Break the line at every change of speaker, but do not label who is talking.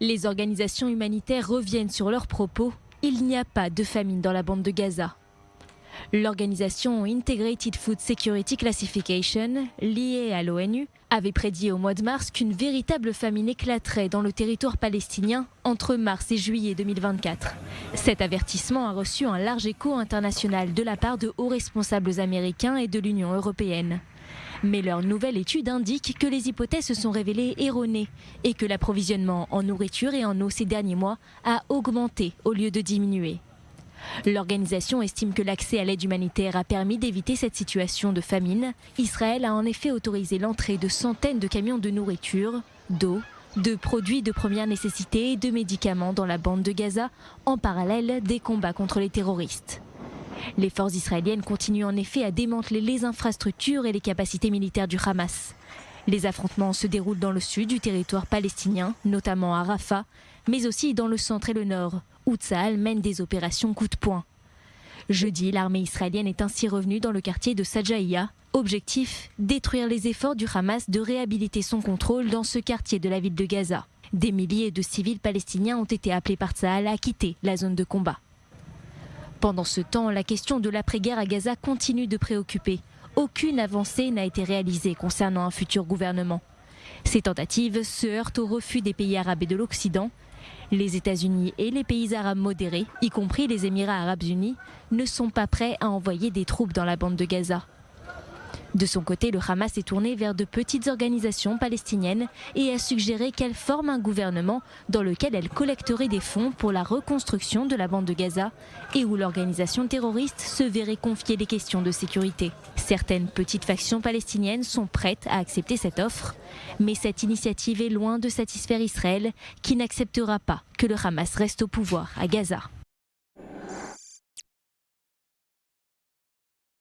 Les organisations humanitaires reviennent sur leurs propos. Il n'y a pas de famine dans la bande de Gaza. L'organisation Integrated Food Security Classification, liée à l'ONU, avait prédit au mois de mars qu'une véritable famine éclaterait dans le territoire palestinien entre mars et juillet 2024. Cet avertissement a reçu un large écho international de la part de hauts responsables américains et de l'Union européenne. Mais leur nouvelle étude indique que les hypothèses se sont révélées erronées et que l'approvisionnement en nourriture et en eau ces derniers mois a augmenté au lieu de diminuer. L'organisation estime que l'accès à l'aide humanitaire a permis d'éviter cette situation de famine. Israël a en effet autorisé l'entrée de centaines de camions de nourriture, d'eau, de produits de première nécessité et de médicaments dans la bande de Gaza, en parallèle des combats contre les terroristes. Les forces israéliennes continuent en effet à démanteler les infrastructures et les capacités militaires du Hamas. Les affrontements se déroulent dans le sud du territoire palestinien, notamment à Rafah, mais aussi dans le centre et le nord, où Tsahal mène des opérations coup de poing. Jeudi, l'armée israélienne est ainsi revenue dans le quartier de Sajaïa. Objectif, détruire les efforts du Hamas de réhabiliter son contrôle dans ce quartier de la ville de Gaza. Des milliers de civils palestiniens ont été appelés par Tsahal à quitter la zone de combat. Pendant ce temps, la question de l'après-guerre à Gaza continue de préoccuper. Aucune avancée n'a été réalisée concernant un futur gouvernement. Ces tentatives se heurtent au refus des pays arabes et de l'Occident. Les États-Unis et les pays arabes modérés, y compris les Émirats arabes unis, ne sont pas prêts à envoyer des troupes dans la bande de Gaza. De son côté, le Hamas est tourné vers de petites organisations palestiniennes et a suggéré qu'elle forme un gouvernement dans lequel elle collecterait des fonds pour la reconstruction de la bande de Gaza et où l'organisation terroriste se verrait confier les questions de sécurité. Certaines petites factions palestiniennes sont prêtes à accepter cette offre, mais cette initiative est loin de satisfaire Israël qui n'acceptera pas que le Hamas reste au pouvoir à Gaza.